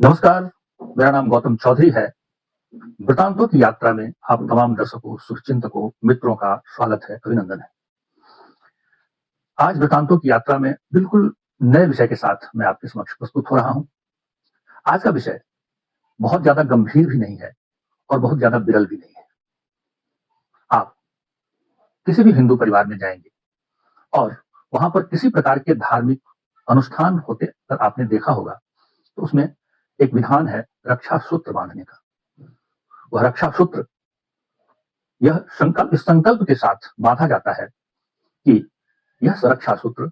नमस्कार, मेरा नाम गौतम चौधरी है। वृतांतों की यात्रा में आप तमाम दर्शकों, शुभचिंतकों, मित्रों का स्वागत है, अभिनंदन है। आज वृतांतों की यात्रा में बिल्कुल नए विषय के साथ मैं आपके समक्ष प्रस्तुत हो रहा हूँ। आज का विषय बहुत ज़्यादा गंभीर भी नहीं है और बहुत ज़्यादा विरल भी नहीं है। आप किसी भी हिंदू परिवार में जाएँगे और वहाँ पर किसी प्रकार के धार्मिक अनुष्ठान होते अगर आपने देखा होगा, तो उसमें एक विधान है रक्षा सूत्र बाँधने का। वह रक्षा सूत्र यह इस संकल्प के साथ बाँधा जाता है कि यह सुरक्षा सूत्र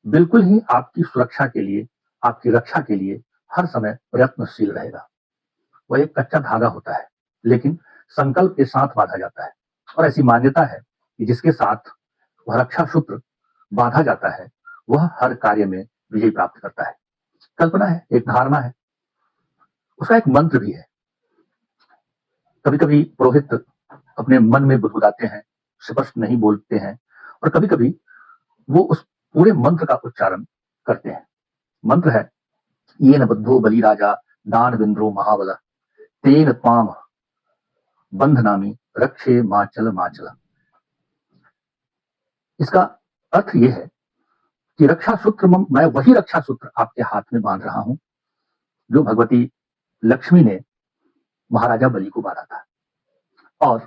बिल्कुल ही आपकी सुरक्षा के लिए, आपकी रक्षा के लिए हर समय प्रयत्नशील रहेगा। वह एक कच्चा धागा होता है, लेकिन संकल्प के साथ बाँधा जाता है और ऐसी मान्यता है कि जिसके साथ वह रक्षा सूत्र बाँधा जाता है, वह हर कार्य में विजय प्राप्त करता है। कल्पना है, एक धारणा है, उसका एक मंत्र भी है। कभी-कभी पुरोहित अपने मन में बुदबुदाते हैं, स्पष्ट नहीं बोलते हैं और कभी-कभी वो उस पूरे मंत्र का उच्चारण करते हैं। मंत्र है, येन बद्धो बलिराजा दानवेन्द्रो महाबलः तेन त्वां बन्धनामि रक्षे माचल माचल। इसका अर्थ ये है कि रक्षा सूत्र मैं वही रक्षा सूत्र आपके हाथ में बांध रहा हूं जो भगवती लक्ष्मी ने महाराजा बलि को बांधा था। और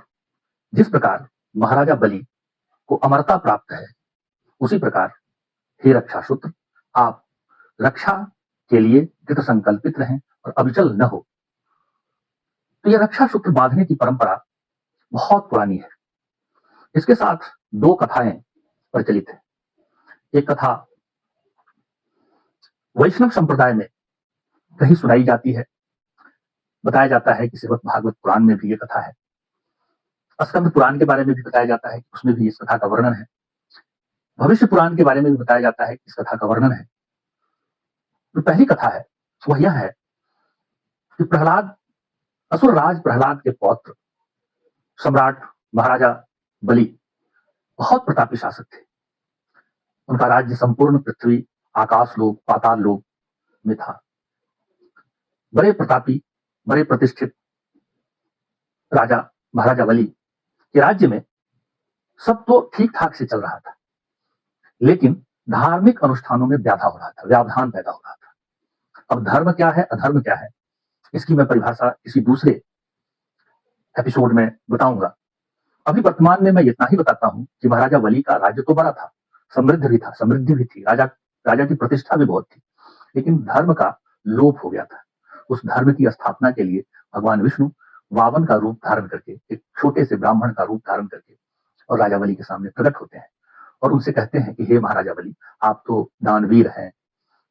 जिस प्रकार महाराजा बलि को अमरता प्राप्त है, उसी प्रकार हे रक्षा सूत्र, आप रक्षा के लिए कृत संकल्पित रहें और अविचल न हो। तो यह रक्षा सूत्र बांधने की परंपरा बहुत पुरानी है। इसके साथ दो कथाएं प्रचलित है। एक कथा वैष्णव संप्रदाय में कहीं सुनाई जाती है। बताया जाता है कि श्रीमद् भागवत पुराण में भी ये कथा है। स्कंद पुराण के बारे में भी बताया जाता है कि उसमें भी इस कथा का वर्णन है। भविष्य पुराण के बारे में भी बताया जाता है कि इस कथा का वर्णन है। जो पहली कथा है वह यह है कि असुर राज प्रहलाद के पौत्र सम्राट महाराजा बलि बहुत प्रतापी शासक थे। उनका राज्य संपूर्ण पृथ्वी, आकाश लोक, पाताल लोक में था। बड़े प्रतापी, बड़े प्रतिष्ठित राजा महाराजा बलि के राज्य में सब तो ठीक ठाक से चल रहा था, लेकिन धार्मिक अनुष्ठानों में व्याधा हो रहा था, व्यवधान पैदा हो रहा था। अब धर्म क्या है, अधर्म क्या है, इसकी मैं परिभाषा किसी दूसरे एपिसोड में बताऊंगा। अभी वर्तमान में मैं इतना ही बताता हूं कि महाराजा बलि का राज्य तो बड़ा था, समृद्ध भी था, समृद्धि भी थी, राजा की प्रतिष्ठा भी बहुत थी, लेकिन धर्म का लोप हो गया था। उस धर्म की स्थापना के लिए भगवान विष्णु वामन का रूप धारण करके, एक छोटे से ब्राह्मण का रूप धारण करके और राजा बलि के सामने प्रकट होते हैं और उनसे कहते हैं कि हे महाराजा बलि, आप तो दानवीर हैं,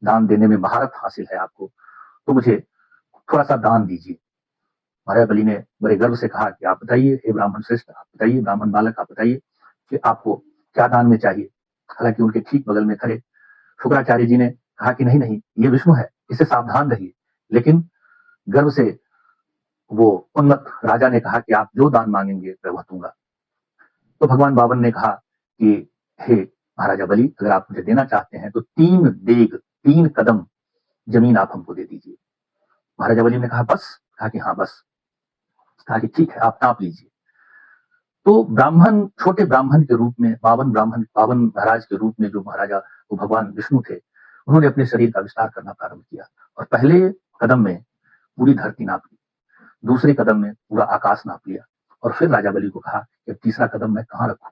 दान देने में महारत हासिल है आपको, तो मुझे थोड़ा सा दान दीजिए। महाराजा बलि ने बड़े गर्व से कहा कि आप बताइए, हे ब्राह्मण श्रेष्ठ, आप बताइए, ब्राह्मण बालक, आप बताइए कि आपको क्या दान में चाहिए। हालांकि उनके ठीक बगल में खड़े शुक्राचार्य जी ने कहा कि नहीं नहीं, ये विष्णु है, इससे सावधान रहिए। लेकिन गर्व से वो उन्मत्त राजा ने कहा कि आप जो दान मांगेंगे मैं वह दूंगा। तो भगवान बावन ने कहा कि हे महाराजा बलि, अगर आप मुझे देना चाहते हैं तो 3 कदम जमीन आप हमको दे दीजिए। महाराजा बलि ने कहा बस, कहा कि हाँ बस, कहा कि ठीक है, आप नाप लीजिए। तो ब्राह्मण, छोटे ब्राह्मण के रूप में, बावन महाराज के रूप में जो महाराजा वो भगवान विष्णु थे, उन्होंने अपने शरीर का विस्तार करना प्रारंभ किया और पहले कदम में पूरी धरती नाप ली, दूसरे कदम में पूरा आकाश नाप लिया और फिर राजा बलि को कहा कि तीसरा कदम मैं कहाँ रखूं।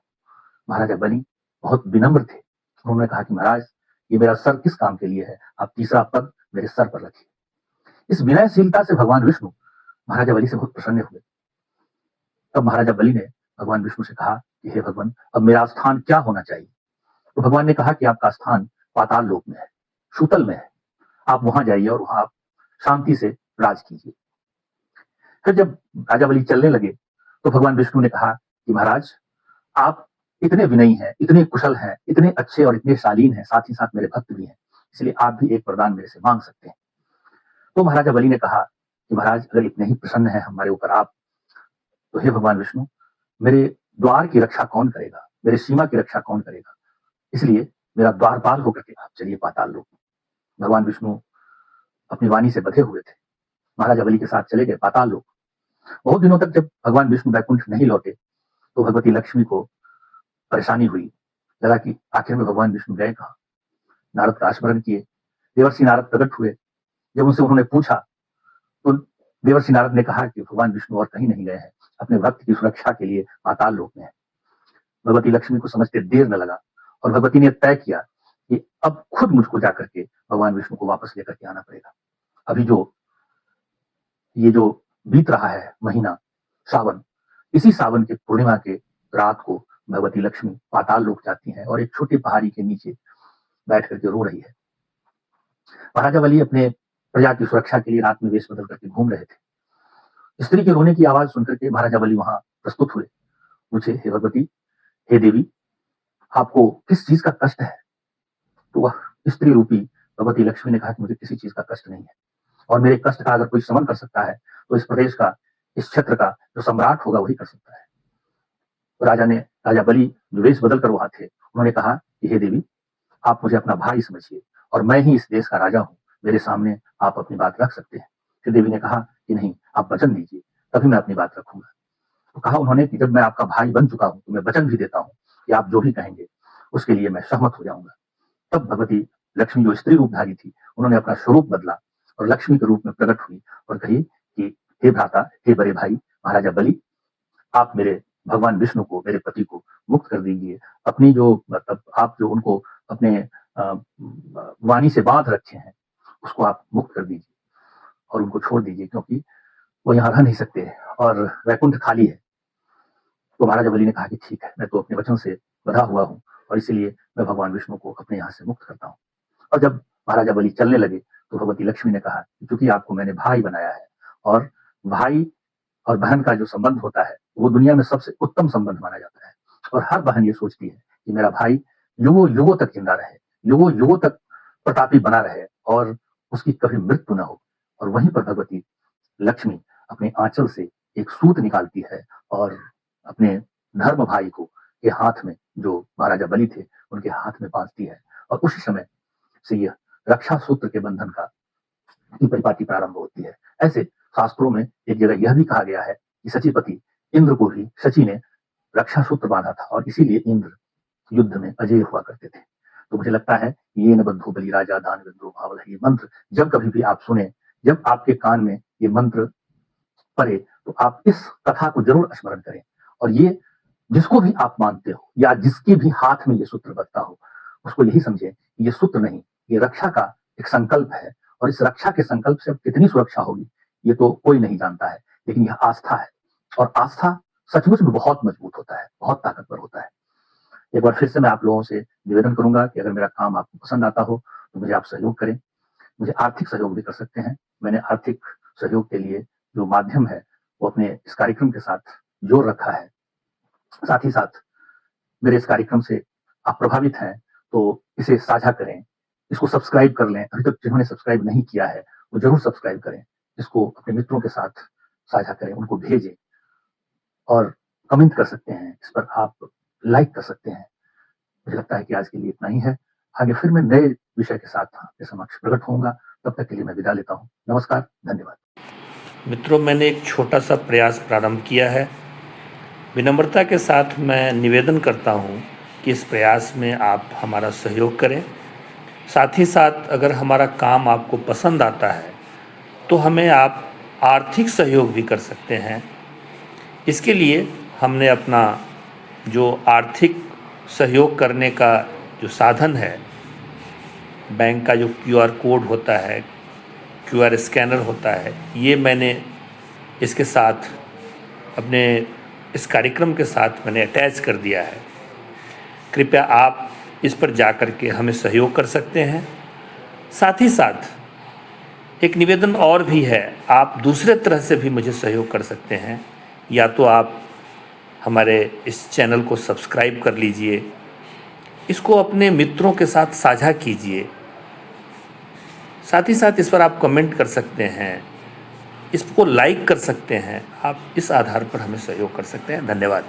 महाराजा बलि बहुत विनम्र थे। उन्होंने कहा कि महाराज, ये मेरा सर किस काम के लिए है, आप तीसरा पद मेरे सर पर रखिए। इस विनयशीलता से भगवान विष्णु महाराजा बलि से बहुत प्रसन्न हुए। तब महाराजा बलि ने भगवान विष्णु से कहा कि हे भगवान, अब मेरा स्थान क्या होना चाहिए। तो भगवान ने कहा कि आपका स्थान पाताल लोक में है, शूतल में है, आप वहां जाइए और वहां आप शांति से राज कीजिए। फिर जब राजा बलि चलने लगे तो भगवान विष्णु ने कहा कि महाराज, आप इतने विनयी हैं, इतने कुशल हैं, इतने अच्छे और इतने शालीन हैं, साथ ही साथ मेरे भक्त भी हैं, इसलिए आप भी एक वरदान मेरे से मांग सकते हैं। तो महाराजा बलि ने कहा कि महाराज, अगर इतने ही प्रसन्न है हमारे ऊपर आप, तो हे भगवान विष्णु, मेरे द्वार की रक्षा कौन करेगा, मेरे सीमा की रक्षा कौन करेगा, इसलिए मेरा द्वारपाल होकर के आप चलिए पाताल लोक में। भगवान विष्णु अपनी वाणी से बंधे हुए थे, महाराजा बलि के साथ चले गए पाताल लोक। बहुत दिनों तक जब भगवान विष्णु वैकुंठ नहीं लौटे तो भगवती लक्ष्मी को परेशानी हुई। लगा कि आखिर में भगवान विष्णु गए कहाँ। नारद का स्मरण किए, देवर्षि नारद प्रकट हुए। जब उनसे उन्होंने पूछा तो देवर्षि नारद ने कहा कि भगवान विष्णु और कहीं नहीं गए हैं, अपने भक्त की सुरक्षा के लिए पाताल लोक में है। भगवती लक्ष्मी को समझते देर न लगा और भगवती ने तय किया कि अब खुद मुझको जाकर के भगवान विष्णु को वापस लेकर के आना पड़ेगा। अभी जो बीत रहा है महीना सावन, इसी सावन के पूर्णिमा के रात को भगवती लक्ष्मी पाताल लोक जाती हैं और एक छोटी पहाड़ी के नीचे बैठ करके रो रही है। महाराजा बलि अपने प्रजा की सुरक्षा के लिए रात में वेश बदल करके घूम रहे थे। स्त्री के रोने की आवाज सुनकर के महाराजा बलि वहां प्रस्तुत हुए। पूछे, हे भगवती, हे देवी, आपको किस चीज का कष्ट है? तो वह स्त्री रूपी भगवती लक्ष्मी ने कहा कि मुझे किसी चीज का कष्ट नहीं है और मेरे कष्ट का अगर कोई शमन कर सकता है तो इस प्रदेश का, इस क्षेत्र का जो सम्राट होगा वही कर सकता है। तो राजा बलि जो वेश बदल कर वहां थे, उन्होंने कहा कि हे देवी, आप मुझे अपना भाई समझिए और मैं ही इस देश का राजा हूँ, मेरे सामने आप अपनी बात रख सकते हैं। फिर देवी ने कहा कि नहीं, आप वचन दीजिए तभी मैं अपनी बात रखूंगा। तो कहा उन्होंने कि जब मैं आपका भाई बन चुका हूं तो मैं वचन भी देता हूं कि आप जो भी कहेंगे उसके लिए मैं सहमत हो जाऊंगा। तब भगवती लक्ष्मी जो स्त्री रूपधारी थी, उन्होंने अपना स्वरूप बदला और लक्ष्मी के रूप में प्रकट हुई और कही कि हे भ्राता, हे बड़े भाई महाराजा बलि, आप मेरे भगवान विष्णु को, मेरे पति को मुक्त कर दीजिए। अपनी जो मतलब आप जो उनको अपने वाणी से बांध रखे हैं उसको आप मुक्त कर दीजिए और उनको छोड़ दीजिए, क्योंकि वो यहाँ रह नहीं सकते और वैकुंठ खाली है। तो महाराजा बलि ने कहा कि ठीक है, मैं तो अपने वचन से बंधा हुआ हूँ और इसीलिए मैं भगवान विष्णु को अपने यहाँ से मुक्त करता हूँ। और जब महाराजा बलि चलने लगे तो भगवती लक्ष्मी ने कहा कि चूंकि आपको मैंने भाई बनाया है और भाई और बहन का जो संबंध होता है वो दुनिया में सबसे उत्तम संबंध माना जाता है और हर बहन ये सोचती है कि मेरा भाई युगों युगों तक जिंदा रहे, युगों युगों तक प्रतापी बना रहे और उसकी कभी मृत्यु न हो। और वहीं पर भगवती लक्ष्मी अपने आंचल से एक सूत निकालती है और अपने धर्म भाई को के हाथ में, जो महाराजा बलि थे उनके हाथ में बांधती है और उसी समय से यह रक्षा सूत्र के बंधन की परिपाटी प्रारंभ होती है। ऐसे शास्त्रों में एक जगह यह भी कहा गया है कि सचीपति इंद्र को भी शची ने रक्षा सूत्र बांधा था और इसीलिए इंद्र युद्ध में अजय हुआ करते थे। तो मुझे लगता है ये न बंधु बलि राजा दान विंद्रो भावल, ये मंत्र जब कभी भी आप सुने, जब आपके कान में ये मंत्र पड़े तो आप इस कथा को जरूर स्मरण करें और ये जिसको भी आप मानते हो या जिसके भी हाथ में ये सूत्र बचता हो उसको यही समझे कि ये सूत्र नहीं, ये रक्षा का एक संकल्प है और इस रक्षा के संकल्प से अब कितनी सुरक्षा होगी ये तो कोई नहीं जानता है, लेकिन यह आस्था है और आस्था सचमुच में बहुत मजबूत होता है, बहुत ताकतवर होता है। एक बार फिर से मैं आप लोगों से निवेदन करूंगा कि अगर मेरा काम आपको पसंद आता हो तो मुझे आप सहयोग करें। मुझे आर्थिक सहयोग भी कर सकते हैं। मैंने आर्थिक सहयोग के लिए जो माध्यम है वो अपने इस कार्यक्रम के साथ जोड़ रखा है। साथ ही साथ मेरे इस कार्यक्रम से आप प्रभावित हैं तो इसे साझा करें, इसको सब्सक्राइब कर लें। अभी तक जिन्होंने सब्सक्राइब नहीं किया है वो जरूर सब्सक्राइब करें, इसको अपने मित्रों के साथ साझा करें, उनको भेजें और कमेंट कर सकते हैं, इस पर आप लाइक कर सकते हैं। मुझे लगता है कि आज के लिए इतना ही है। आगे फिर मैं नए विषय के साथ आपके समक्ष प्रकट होऊंगा। तब तक के लिए मैं विदा लेता हूँ। नमस्कार, धन्यवाद। मित्रों, मैंने एक छोटा सा प्रयास प्रारंभ किया है। विनम्रता के साथ मैं निवेदन करता हूँ कि इस प्रयास में आप हमारा सहयोग करें। साथ ही साथ अगर हमारा काम आपको पसंद आता है तो हमें आप आर्थिक सहयोग भी कर सकते हैं। इसके लिए हमने अपना जो आर्थिक सहयोग करने का जो साधन है, बैंक का जो QR कोड होता है, QR स्कैनर होता है, ये मैंने इसके साथ अपने इस कार्यक्रम के साथ मैंने अटैच कर दिया है। कृपया आप इस पर जा कर के हमें सहयोग कर सकते हैं। साथ ही साथ एक निवेदन और भी है, आप दूसरे तरह से भी मुझे सहयोग कर सकते हैं। या तो आप हमारे इस चैनल को सब्सक्राइब कर लीजिए, इसको अपने मित्रों के साथ साझा कीजिए। साथ ही साथ इस पर आप कमेंट कर सकते हैं, इसको लाइक कर सकते हैं। आप इस आधार पर हमें सहयोग कर सकते हैं। धन्यवाद।